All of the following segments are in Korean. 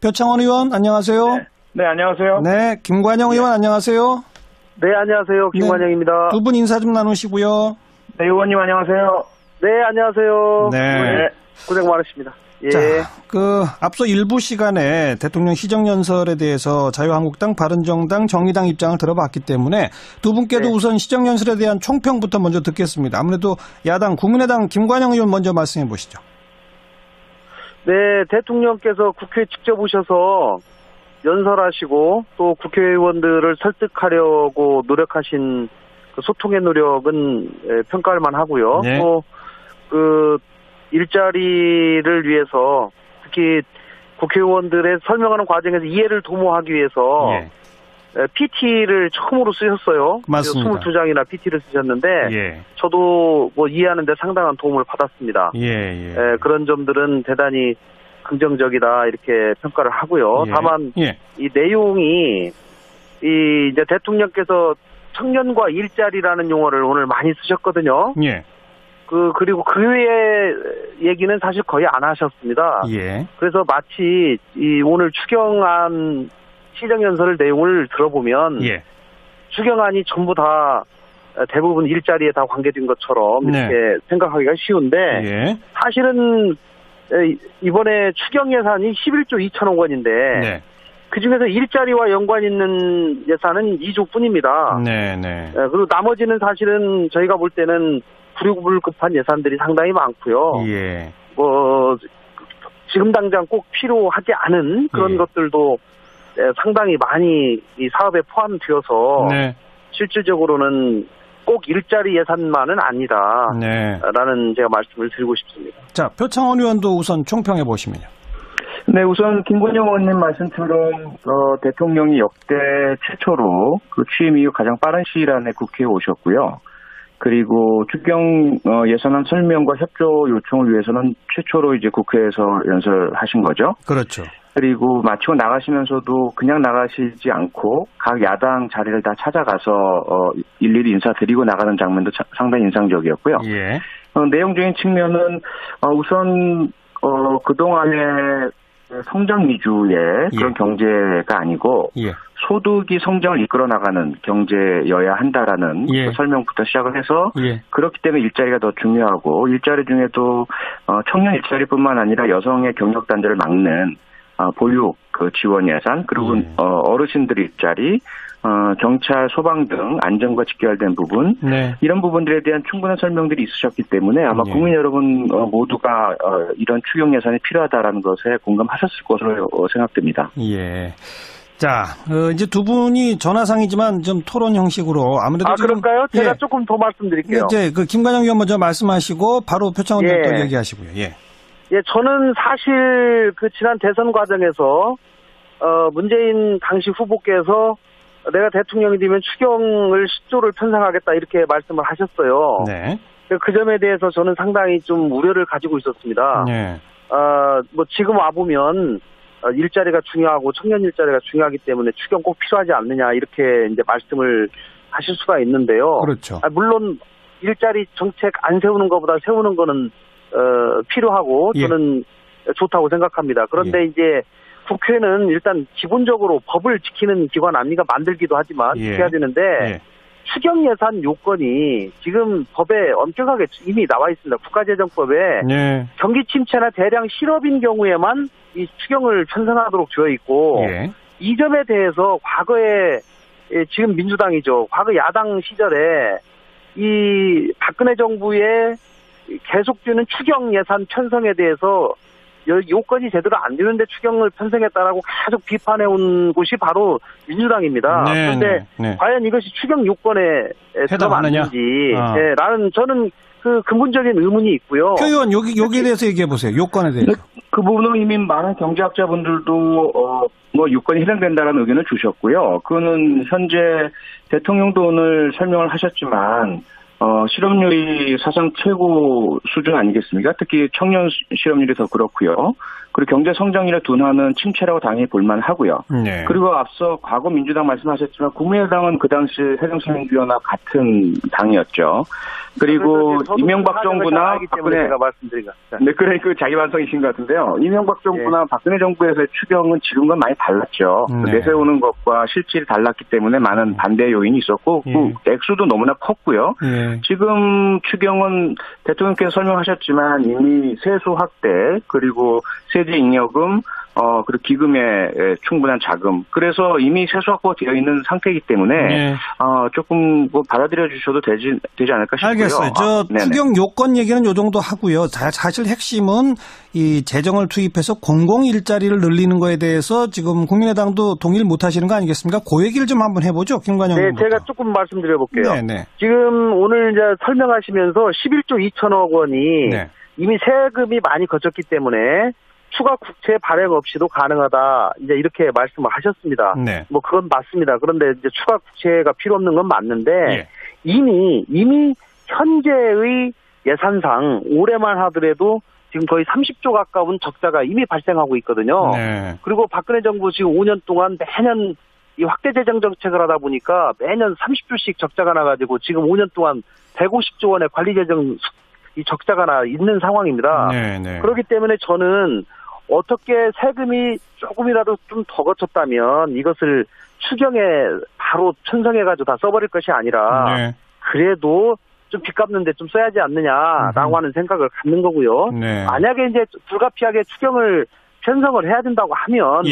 표창원 의원 안녕하세요. 네, 안녕하세요. 네, 김관영 의원 안녕하세요. 네, 안녕하세요. 김관영입니다. 두 분 인사 좀 나누시고요. 네, 의원님 안녕하세요. 네, 안녕하세요. 네. 고생 많으십니다. 예. 자, 앞서 일부 시간에 대통령 시정연설에 대해서 자유한국당, 바른정당, 정의당 입장을 들어봤기 때문에 두 분께도 네. 우선 시정연설에 대한 총평부터 먼저 듣겠습니다. 아무래도 야당, 국민의당 김관영 의원 먼저 말씀해 보시죠. 네, 대통령께서 국회에 직접 오셔서 연설하시고 또 국회의원들을 설득하려고 노력하신 그 소통의 노력은 평가할 만하고요. 네. 또 일자리를 위해서 특히 국회의원들의 설명하는 과정에서 이해를 도모하기 위해서 PT를 처음으로 쓰셨어요. 맞습니다. 22장이나 PT를 쓰셨는데 예. 저도 이해하는데 상당한 도움을 받았습니다. 예. 그런 점들은 대단히 긍정적이다 이렇게 평가를 하고요. 예. 다만 예. 이 내용이 이제 대통령께서 청년과 일자리라는 용어를 오늘 많이 쓰셨거든요. 예. 그리고 그 외의 얘기는 사실 거의 안 하셨습니다. 예. 그래서 마치 오늘 추경안 시정연설 내용을 들어보면 예. 추경안이 전부 다 대부분 일자리에 다 관계된 것처럼 이렇게 생각하기가 쉬운데 예. 사실은 이번에 추경 예산이 11조 2천억 원인데 네. 그중에서 일자리와 연관 있는 예산은 2조 뿐입니다. 네. 그리고 나머지는 사실은 저희가 볼 때는 불급한 예산들이 상당히 많고요. 예. 지금 당장 꼭 필요하지 않은 그런 것들도 상당히 많이 이 사업에 포함되어서 네. 실질적으로는 꼭 일자리 예산만은 아니다. 라는 제가 말씀을 드리고 싶습니다. 자, 표창원 의원도 우선 총평해 보시면요. 네, 우선 김관영 의원님 말씀처럼 대통령이 역대 최초로 취임 이후 가장 빠른 시일 안에 국회에 오셨고요. 그리고 추경 예산안 설명과 협조 요청을 위해서는 최초로 이제 국회에서 연설하신 거죠. 그렇죠. 그리고 마치고 나가시면서도 그냥 나가시지 않고 각 야당 자리를 다 찾아가서 일일이 인사드리고 나가는 장면도 상당히 인상적이었고요. 예. 내용적인 측면은 우선 그동안의 성장 위주의 그런 경제가 아니고 소득이 성장을 이끌어 나가는 경제여야 한다라는 그 설명부터 시작을 해서 그렇기 때문에 일자리가 더 중요하고 일자리 중에도 청년 일자리뿐만 아니라 여성의 경력 단절을 막는 보육 지원 예산 그리고 어르신들 일자리 경찰, 소방 등 안전과 직결된 부분 이런 부분들에 대한 충분한 설명들이 있으셨기 때문에 아마 국민 여러분 모두가 이런 추경 예산이 필요하다라는 것에 공감하셨을 것으로 생각됩니다. 예. 자, 이제 두 분이 전화상이지만 좀 토론 형식으로 아무래도 그럴까요? 제가 조금 더 말씀드릴게요. 이제 김관영 의원 먼저 말씀하시고 바로 표창원 의원 또 얘기하시고요. 저는 사실 지난 대선 과정에서 문재인 당시 후보께서 내가 대통령이 되면 추경을 10조를 편성하겠다 이렇게 말씀을 하셨어요. 네. 그 점에 대해서 저는 상당히 좀 우려를 가지고 있었습니다. 지금 와보면 일자리가 중요하고 청년 일자리가 중요하기 때문에 추경 꼭 필요하지 않느냐 이렇게 이제 말씀을 하실 수가 있는데요. 그렇죠. 물론 일자리 정책 안 세우는 것보다 세우는 거는 필요하고 저는 좋다고 생각합니다. 그런데 이제 국회는 일단 기본적으로 법을 지키는 기관 아닙니까? 만들기도 하지만 지켜야 되는데 추경 예산 요건이 지금 법에 엄격하게 이미 나와 있습니다. 국가재정법에 경기 침체나 대량 실업인 경우에만 이 추경을 편성하도록 되어 있고 이 점에 대해서 과거에 지금 민주당이죠. 과거 야당 시절에 이 박근혜 정부의 계속되는 추경 예산 편성에 대해서 요건이 제대로 안 되는데 추경을 편성했다라고 계속 비판해온 곳이 바로 민주당입니다. 그런데 과연 이것이 추경 요건에 들어맞는지 라는 저는 근본적인 의문이 있고요. 표 의원 여기에 대해서 얘기해 보세요. 요건에 대해서. 그 부분은 이미 많은 경제학자분들도 요건이 해당된다는 의견을 주셨고요. 그거는 현재 대통령도 오늘 설명을 하셨지만 실업률이 사상 최고 수준 아니겠습니까? 특히 청년 실업률이 더 그렇고요. 그리고 경제 성장률의 둔화는 침체라고 당연히 볼만하고요. 네. 그리고 앞서 과거 민주당 말씀하셨지만 국민의당은 그 당시 새정치민주연합 같은 당이었죠. 그리고 이명박 정부나 박근혜 네, 그래 그 자기 반성이신 것 같은데요. 이명박 정부나 박근혜 정부에서의 추경은 지금과 많이 달랐죠. 내세우는 것과 실질이 달랐기 때문에 많은 반대 요인이 있었고 그 액수도 너무나 컸고요. 지금 추경은 대통령께서 설명하셨지만 이미 세수 확대 그리고 세제 잉여금 그리고 기금의 충분한 자금. 그래서 이미 세수 확보가 되어 있는 상태이기 때문에 조금 뭐 받아들여 주셔도 되지 않을까 싶고요. 알겠어요. 추경 요건 얘기는 요 정도 하고요. 사실 핵심은 이 재정을 투입해서 공공 일자리를 늘리는 거에 대해서 지금 국민의당도 동의를 못 하시는 거 아니겠습니까? 그 얘기를 좀 한번 해보죠. 김관영 네, 의원부터. 제가 조금 말씀드려 볼게요. 네네. 지금 오늘 이제 설명하시면서 11조 2천억 원이 이미 세금이 많이 거쳤기 때문에 추가 국채 발행 없이도 가능하다. 이제 이렇게 말씀을 하셨습니다. 네. 뭐 그건 맞습니다. 그런데 이제 추가 국채가 필요 없는 건 맞는데 이미 현재의 예산상 올해만 하더라도 지금 거의 30조 가까운 적자가 이미 발생하고 있거든요. 네. 그리고 박근혜 정부 지금 5년 동안 매년 이 확대 재정 정책을 하다 보니까 매년 30조씩 적자가 나가지고 지금 5년 동안 150조 원의 관리 재정 이 적자가 있는 상황입니다. 네네. 그렇기 때문에 저는 어떻게 세금이 조금이라도 좀 더 거쳤다면 이것을 추경에 바로 편성해가지고 다 써버릴 것이 아니라 그래도 좀 빚 갚는데 좀 써야지 않느냐라고 하는 생각을 갖는 거고요. 만약에 이제 불가피하게 추경을 편성을 해야 된다고 하면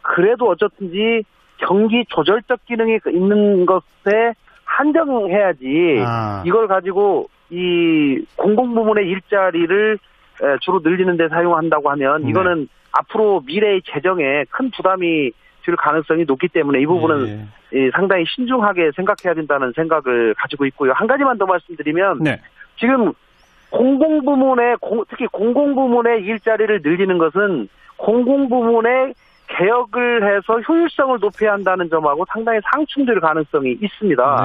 그래도 어쨌든지 경기 조절적 기능이 있는 것에 한정해야지 이걸 가지고 이 공공부문의 일자리를 주로 늘리는 데 사용한다고 하면 이거는 앞으로 미래의 재정에 큰 부담이 줄 가능성이 높기 때문에 이 부분은 상당히 신중하게 생각해야 된다는 생각을 가지고 있고요. 한 가지만 더 말씀드리면 지금 공공부문의 특히 공공부문의 일자리를 늘리는 것은 공공부문의 개혁을 해서 효율성을 높여야 한다는 점하고 상당히 상충될 가능성이 있습니다.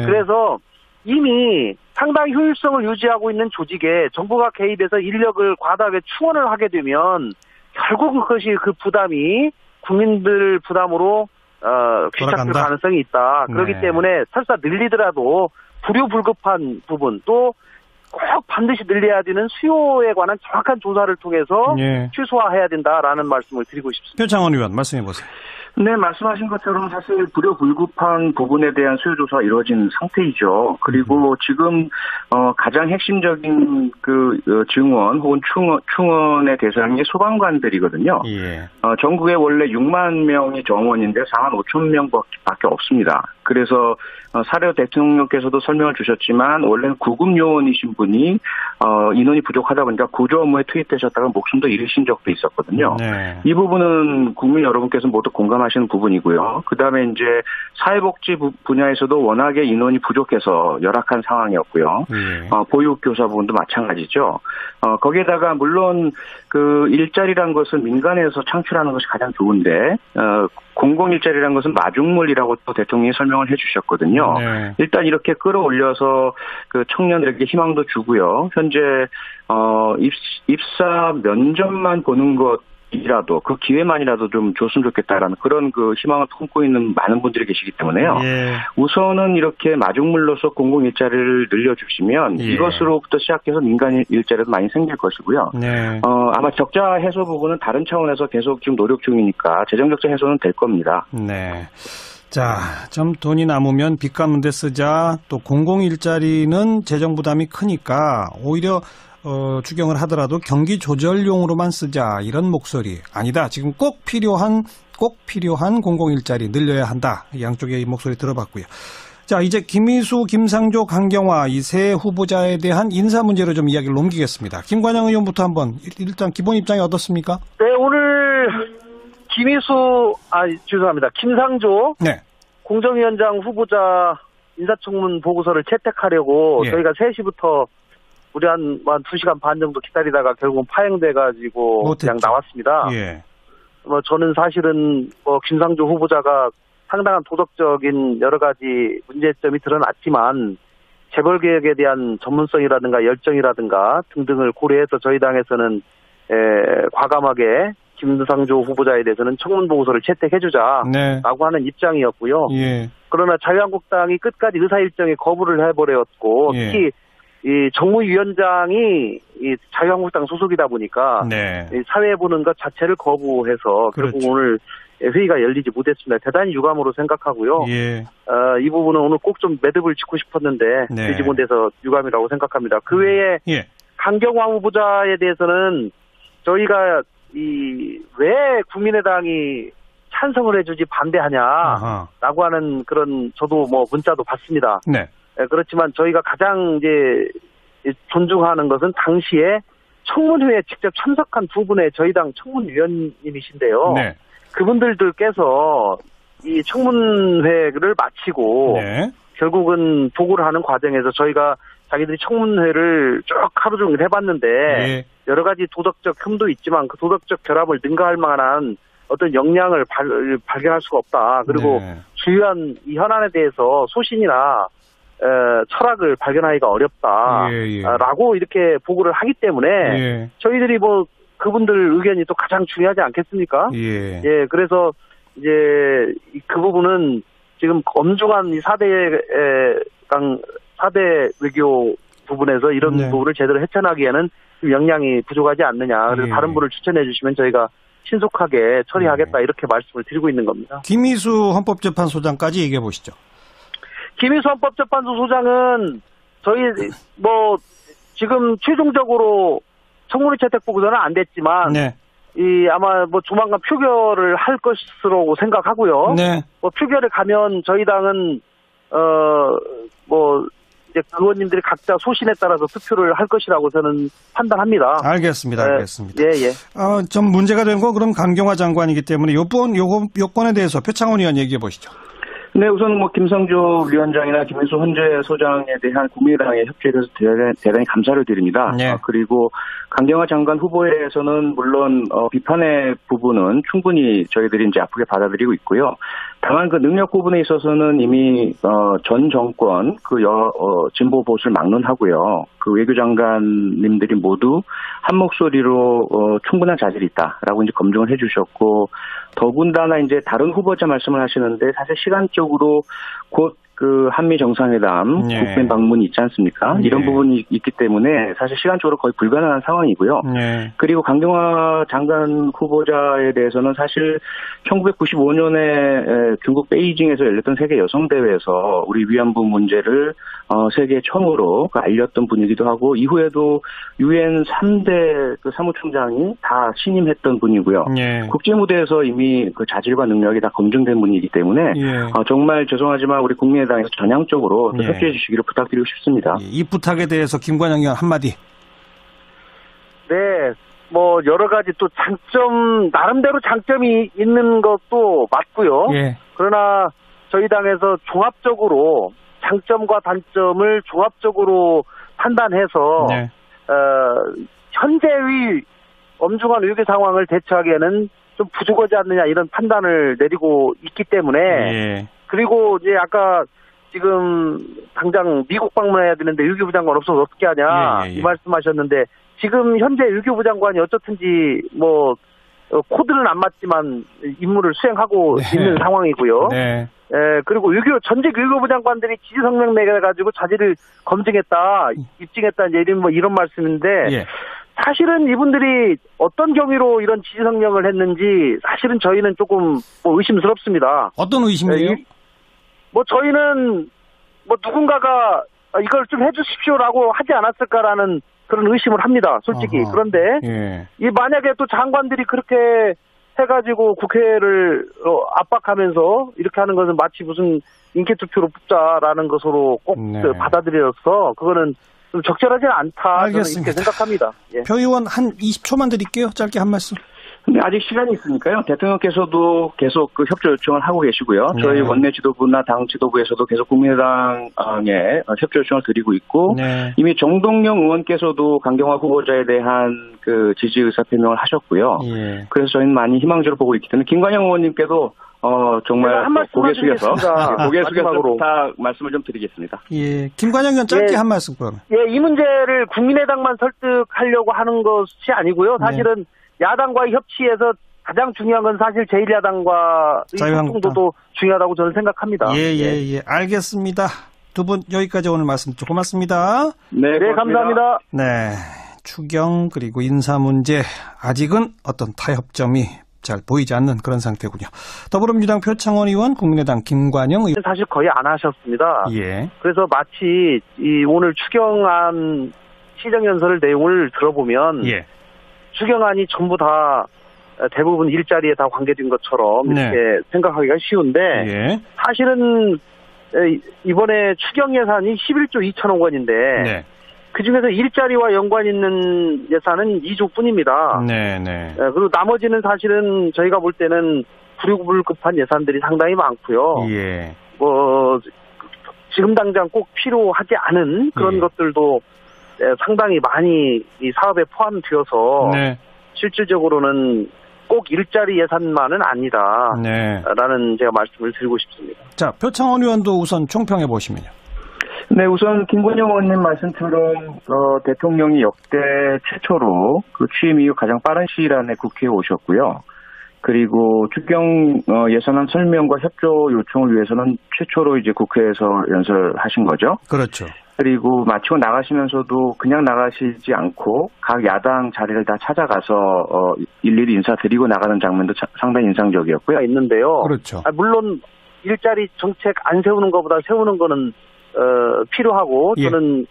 그래서 이미 상당히 효율성을 유지하고 있는 조직에 정부가 개입해서 인력을 과다하게 충원을 하게 되면 결국 그것이 그 부담이 국민들 부담으로 귀착될 가능성이 있다. 그렇기 때문에 설사 늘리더라도 불효불급한 부분 또 꼭 반드시 늘려야 되는 수요에 관한 정확한 조사를 통해서 최소화해야 된다라는 말씀을 드리고 싶습니다. 표창원 의원 말씀해 보세요. 네, 말씀하신 것처럼 사실 불효불급한 부분에 대한 수요조사가 이루어진 상태이죠. 그리고 지금 가장 핵심적인 그 증원 혹은 충원의 대상이 소방관들이거든요. 전국에 원래 6만 명이 정원인데 4만 5천 명밖에 없습니다. 그래서 사례 대통령께서도 설명을 주셨지만 원래는 구급 요원이신 분이 인원이 부족하다 보니까 구조 업무에 투입되셨다가 목숨도 잃으신 적도 있었거든요. 이 부분은 국민 여러분께서 모두 공감하시는 부분이고요. 그다음에 이제 사회복지 분야에서도 워낙에 인원이 부족해서 열악한 상황이었고요. 보육교사 부분도 마찬가지죠. 거기에다가 물론 그 일자리란 것은 민간에서 창출하는 것이 가장 좋은데 공공일자리라는 것은 마중물이라고 또 대통령이 설명을 해주셨거든요. 일단 이렇게 끌어올려서 그 청년들에게 희망도 주고요. 현재 입사 면접만 보는 것이라도 그 기회만이라도 좀 줬으면 좋겠다라는 그런 그 희망을 품고 있는 많은 분들이 계시기 때문에요. 우선은 이렇게 마중물로서 공공일자리를 늘려주시면 이것으로부터 시작해서 민간 일자리도 많이 생길 것이고요. 아마 적자 해소 부분은 다른 차원에서 계속 지금 노력 중이니까 재정 적자 해소는 될 겁니다. 자, 좀 돈이 남으면 빚 갚는 데 쓰자. 또 공공 일자리는 재정 부담이 크니까 오히려 추경을 하더라도 경기 조절용으로만 쓰자. 이런 목소리. 아니다. 지금 꼭 필요한 공공 일자리 늘려야 한다. 양쪽의 이 목소리 들어봤고요. 자, 이제 김희수, 김상조, 강경화 이 세 후보자에 대한 인사 문제로 좀 이야기를 넘기겠습니다. 김관영 의원부터 한번 일단 기본 입장이 어떻습니까? 네, 오늘 죄송합니다. 김상조 공정위원장 후보자 인사청문 보고서를 채택하려고 저희가 3시부터 우리 한 2시간 반 정도 기다리다가 결국은 파행돼가지고 그냥 나왔습니다. 저는 사실은 김상조 후보자가 상당한 도덕적인 여러 가지 문제점이 드러났지만 재벌개혁에 대한 전문성이라든가 열정이라든가 등등을 고려해서 저희 당에서는 과감하게 김상조 후보자에 대해서는 청문 보고서를 채택해주자라고 네. 하는 입장이었고요. 예. 그러나 자유한국당이 끝까지 의사일정에 거부를 해버렸고 예. 특히 이 정무위원장이 이 자유한국당 소속이다 보니까 네. 이 사회 보는 것 자체를 거부해서 그렇죠. 결국 오늘 회의가 열리지 못했습니다. 대단히 유감으로 생각하고요. 예. 이 부분은 오늘 꼭 좀 매듭을 짓고 싶었는데 네. 되지 못해서 유감이라고 생각합니다. 그 외에 예. 강경화 후보자에 대해서는 저희가 왜 국민의당이 찬성을 해주지 반대하냐라고 하는 그런 저도 뭐 문자도 받습니다. 네. 그렇지만 저희가 가장 이제 존중하는 것은 당시에 청문회에 직접 참석한 두 분의 저희 당 청문위원님이신데요. 네. 그분들께서 이 청문회를 마치고 네. 결국은 보고를 하는 과정에서 저희가 자기들이 청문회를 쭉 하루 종일 해봤는데 예. 여러 가지 도덕적 흠도 있지만 그 도덕적 결함을 능가할 만한 어떤 역량을 발견할 수가 없다. 그리고 네. 주요한 이 현안에 대해서 소신이나 철학을 발견하기가 어렵다라고 이렇게 보고를 하기 때문에 예. 저희들이 뭐 그분들 의견이 또 가장 중요하지 않겠습니까? 예. 예, 그래서 이제 그 부분은 지금 엄중한 이 4대 외교 부분에서 이런 네. 부분을 제대로 헤쳐나기에는 역량이 부족하지 않느냐. 그래서 예. 다른 분을 추천해 주시면 저희가 신속하게 처리하겠다 이렇게 말씀을 드리고 있는 겁니다. 김희수 헌법재판소장까지 얘기해 보시죠. 김희수 헌법재판소 소장은 저희 뭐 지금 최종적으로 청문회 채택 보고서는 안 됐지만 네. 아마 뭐 조만간 표결을 할 것으로 생각하고요. 네. 뭐 표결에 가면 저희 당은 뭐 이제 의원님들이 각자 소신에 따라서 투표를 할 것이라고 저는 판단합니다. 알겠습니다. 알겠습니다. 예, 예. 좀 문제가 된 건 그럼 강경화 장관이기 때문에 요건에 대해서 표창원 의원 얘기해 보시죠. 네, 우선 뭐 김성조 위원장이나 김혜수 헌재 소장에 대한 국민의당의 협조에 대해서 대단히 감사를 드립니다. 네. 그리고 강경화 장관 후보에 대해서는 물론 비판의 부분은 충분히 저희들이 이제 아프게 받아들이고 있고요. 다만 그 능력 부분에 있어서는 이미 전 정권 진보 보수를 막론하고요. 그 외교장관님들이 모두 한 목소리로 충분한 자질이 있다라고 이제 검증을 해주셨고, 더군다나 이제 다른 후보자 말씀을 하시는데 사실 시간적으로 곧 그 한미 정상회담 네. 국빈 방문이 있지 않습니까? 네. 이런 부분이 있기 때문에 사실 시간적으로 거의 불가능한 상황이고요. 네. 그리고 강경화 장관 후보자에 대해서는 사실 1995년에 중국 베이징에서 열렸던 세계 여성대회에서 우리 위안부 문제를 세계 처음으로 알렸던 분이기도 하고, 이후에도 유엔 3대 그 사무총장이 다 신임했던 분이고요. 네. 국제무대에서 이미 그 자질과 능력이 다 검증된 분이기 때문에 정말 죄송하지만 우리 국민의당에서 전향적으로 협조해 주시기를 부탁드리고 싶습니다. 이 부탁에 대해서 김관영 의원 한마디. 네, 뭐 여러 가지 또 나름대로 장점이 있는 것도 맞고요. 예. 그러나 저희 당에서 종합적으로 장점과 단점을 종합적으로 판단해서 네. 현재의 엄중한 외교 상황을 대처하기에는 좀 부족하지 않느냐 이런 판단을 내리고 있기 때문에 예. 그리고 이제 아까 지금 당장 미국 방문해야 되는데 외교부 장관 없어서 어떻게 하냐 이 말씀하셨는데, 지금 현재 외교부 장관이 어떻든지 뭐 코드는 안 맞지만 임무를 수행하고 있는 상황이고요. 네. 그리고 전직 외교부 장관들이 지지 성명 내가지고 자질을 검증했다, 입증했다 이제 이런 말씀인데 사실은 이분들이 어떤 경위로 이런 지지 성명을 했는지 사실은 저희는 조금 뭐 의심스럽습니다. 어떤 의심이에요? 뭐 저희는 뭐 누군가가 이걸 좀 해주십시오라고 하지 않았을까라는 그런 의심을 합니다, 솔직히. 그런데 이 만약에 또 장관들이 그렇게 해가지고 국회를 압박하면서 이렇게 하는 것은 마치 무슨 인기투표로 뽑자라는 것으로 꼭 받아들여서 그거는 좀 적절하지 않다. 알겠습니다. 저는 이렇게 생각합니다. 예. 표 의원 한 20초만 드릴게요. 짧게 한 말씀. 근데 아직 시간이 있으니까요. 대통령께서도 계속 그 협조 요청을 하고 계시고요. 네. 저희 원내 지도부나 당 지도부에서도 계속 국민의당에 협조 요청을 드리고 있고 네. 이미 정동영 의원께서도 강경화 후보자에 대한 그 지지 의사 표명을 하셨고요. 예. 그래서 저희는 많이 희망적으로 보고 있기 때문에 김관영 의원님께도 정말 고개 숙여서 다 말씀을 좀 드리겠습니다. 예, 김관영 의원 짧게 한 말씀 그러면. 예, 이 문제를 국민의당만 설득하려고 하는 것이 아니고요. 사실은 야당과의 협치에서 가장 중요한 건 사실 제1야당과의 소통도도 중요하다고 저는 생각합니다. 예. 알겠습니다. 두 분 여기까지 오늘 말씀 듣고 고맙습니다. 네, 감사합니다. 네, 추경 그리고 인사 문제 아직은 어떤 타협점이 잘 보이지 않는 그런 상태군요. 더불어민주당 표창원 의원, 국민의당 김관영 의원 사실 거의 안 하셨습니다. 예. 그래서 마치 이 오늘 추경안 시정연설 내용을 들어보면 추경안이 전부 다 대부분 일자리에 다 관계된 것처럼 이렇게 생각하기가 쉬운데 사실은 이번에 추경 예산이 11조 2천억 원인데 그중에서 일자리와 연관 있는 예산은 2조 뿐입니다. 그리고 나머지는 사실은 저희가 볼 때는 불급한 예산들이 상당히 많고요. 지금 당장 꼭 필요하지 않은 그런 것들도 상당히 많이 이 사업에 포함되어서 실질적으로는 꼭 일자리 예산만은 아니다. 라는 제가 말씀을 드리고 싶습니다. 자, 표창원 의원도 우선 총평해 보시면요. 네, 우선 김관영 의원님 말씀처럼 대통령이 역대 최초로 그 취임 이후 가장 빠른 시일 안에 국회에 오셨고요. 그리고 추경 예산안 설명과 협조 요청을 위해서는 최초로 이제 국회에서 연설하신 거죠. 그렇죠. 그리고 마치고 나가시면서도 그냥 나가시지 않고 각 야당 자리를 다 찾아가서 일일이 인사드리고 나가는 장면도 상당히 인상적이었고요. 있는데요. 그렇죠. 물론 일자리 정책 안 세우는 것보다 세우는 거는 필요하고 저는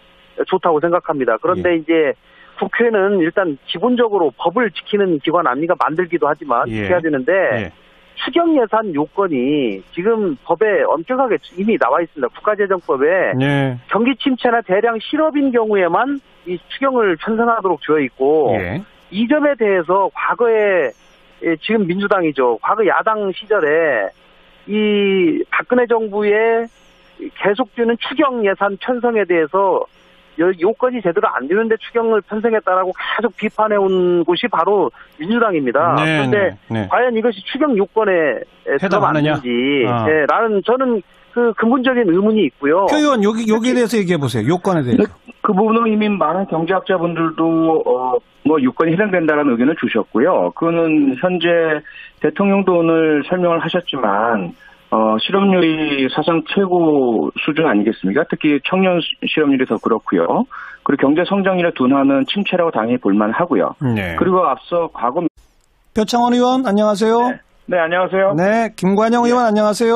좋다고 생각합니다. 그런데 이제 국회는 일단 기본적으로 법을 지키는 기관 아니가 만들기도 하지만 지켜야 되는데 추경 예산 요건이 지금 법에 엄격하게 이미 나와 있습니다. 국가재정법에 경기 침체나 대량 실업인 경우에만 이 추경을 편성하도록 되어 있고 이 점에 대해서 과거에 지금 민주당이죠. 과거 야당 시절에 이 박근혜 정부의 계속되는 추경 예산 편성에 대해서 요건이 제대로 안 되는데 추경을 편성했다라고 계속 비판해온 곳이 바로 민주당입니다. 그런데 과연 이것이 추경 요건에 들어맞는지 라는 저는 그 근본적인 의문이 있고요. 표 의원 여기에 대해서 얘기해 보세요. 요건에 대해서. 그 부분은 이미 많은 경제학자분들도 요건이 해당된다는 의견을 주셨고요. 그거는 현재 대통령도 오늘 설명을 하셨지만 실업률이 사상 최고 수준 아니겠습니까? 특히 청년 실업률이 더 그렇고요. 그리고 경제 성장률의 둔화는 침체라고 당연히 볼만하고요. 그리고 앞서 과거 표창원 의원 안녕하세요. 네, 안녕하세요. 네, 김관영 의원 안녕하세요.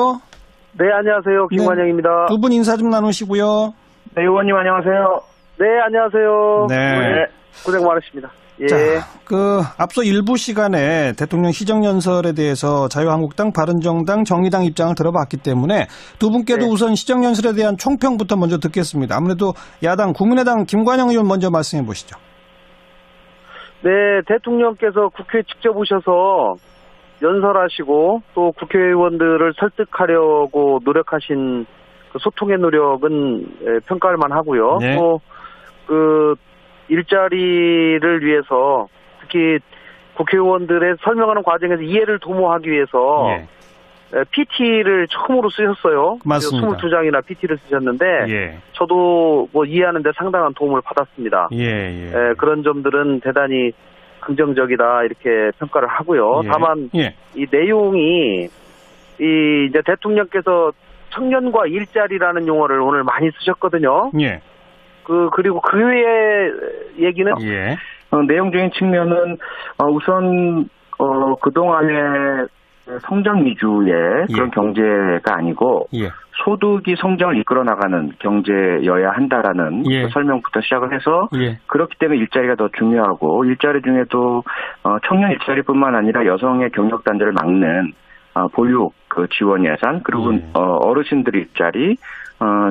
네, 안녕하세요. 김관영입니다. 두 분 인사 좀 나누시고요. 네, 의원님 안녕하세요. 네, 안녕하세요. 네. 고생 많으십니다. 자, 앞서 일부 시간에 대통령 시정연설에 대해서 자유한국당, 바른정당, 정의당 입장을 들어봤기 때문에 두 분께도 우선 시정연설에 대한 총평부터 먼저 듣겠습니다. 아무래도 야당, 국민의당 김관영 의원 먼저 말씀해 보시죠. 네, 대통령께서 국회에 직접 오셔서 연설하시고 또 국회의원들을 설득하려고 노력하신 그 소통의 노력은 평가할 만하고요. 또 그 일자리를 위해서 특히 국회의원들의 설명하는 과정에서 이해를 도모하기 위해서 PT를 처음으로 쓰셨어요. 맞습니다. 22장이나 PT를 쓰셨는데 저도 이해하는 데 상당한 도움을 받았습니다. 그런 점들은 대단히 긍정적이다 이렇게 평가를 하고요. 다만 이 내용이 이제 대통령께서 청년과 일자리라는 용어를 오늘 많이 쓰셨거든요. 그리고 그 외의 얘기는 내용적인 측면은 우선 그동안의 성장 위주의 그런 경제가 아니고 소득이 성장을 이끌어 나가는 경제여야 한다라는 그 설명부터 시작을 해서 그렇기 때문에 일자리가 더 중요하고 일자리 중에도 청년 일자리뿐만 아니라 여성의 경력 단절을 막는 보육 그 지원 예산 그리고 어르신들 일자리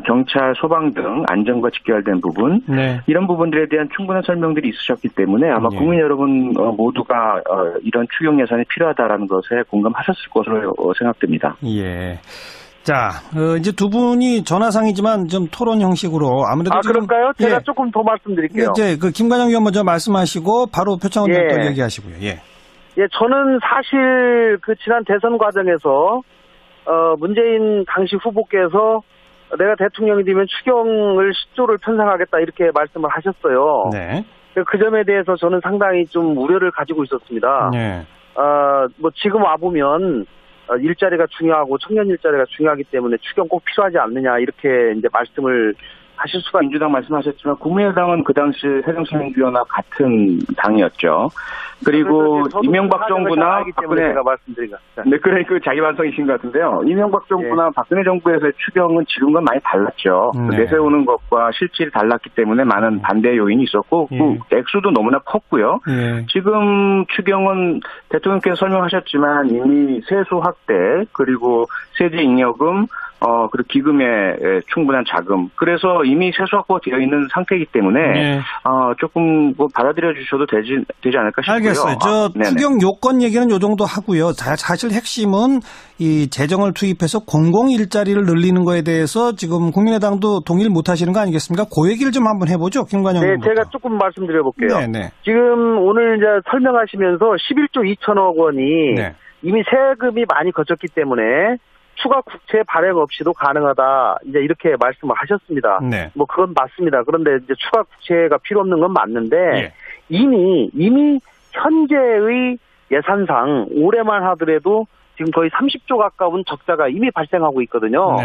경찰, 소방 등 안전과 직결된 부분 이런 부분들에 대한 충분한 설명들이 있으셨기 때문에 아마 국민 여러분 모두가 이런 추경 예산이 필요하다라는 것에 공감하셨을 것으로 생각됩니다. 예. 자, 이제 두 분이 전화상이지만 좀 토론 형식으로 아무래도 그럴까요? 제가 조금 더 말씀드릴게요. 이제 그 김관영 의원 먼저 말씀하시고 바로 표창원 의원 또 얘기하시고요. 예, 저는 사실 그 지난 대선 과정에서 문재인 당시 후보께서 내가 대통령이 되면 추경을 10조를 편성하겠다 이렇게 말씀을 하셨어요. 네. 그 점에 대해서 저는 상당히 좀 우려를 가지고 있었습니다. 네. 뭐 지금 와보면 일자리가 중요하고 청년 일자리가 중요하기 때문에 추경 꼭 필요하지 않느냐 이렇게 이제 말씀을 하실 수가. 민주당 말씀하셨지만 국민의당은 그 당시 새정치민주연합 같은 당이었죠. 그리고 이명박 정부나 박근혜 제가 말씀드린 것 같습니다. 네, 그러니까 자기 반성이신 것 같은데요. 이명박 정부나 박근혜 정부에서의 추경은 지금과 많이 달랐죠. 내세우는 것과 실질이 달랐기 때문에 많은 반대 요인이 있었고 그 액수도 너무나 컸고요. 지금 추경은 대통령께서 설명하셨지만 이미 세수 확대 그리고 세제 잉여금 그리고 기금의 충분한 자금. 그래서 이미 세수 확보되어 있는 상태이기 때문에 조금 뭐 받아들여 주셔도 되지 않을까 싶고요. 알겠어요. 추경 요건 얘기는 요 정도 하고요. 사실 핵심은 이 재정을 투입해서 공공 일자리를 늘리는 거에 대해서 지금 국민의당도 동의를 못 하시는 거 아니겠습니까? 그 얘기를 좀 한번 해보죠. 김관영 의원부터. 제가 조금 말씀드려 볼게요. 네네. 지금 오늘 이제 설명하시면서 11조 2천억 원이 이미 세금이 많이 거쳤기 때문에 추가 국채 발행 없이도 가능하다. 이제 이렇게 말씀을 하셨습니다. 뭐 그건 맞습니다. 그런데 이제 추가 국채가 필요 없는 건 맞는데 이미 현재의 예산상 올해만 하더라도 지금 거의 30조 가까운 적자가 이미 발생하고 있거든요.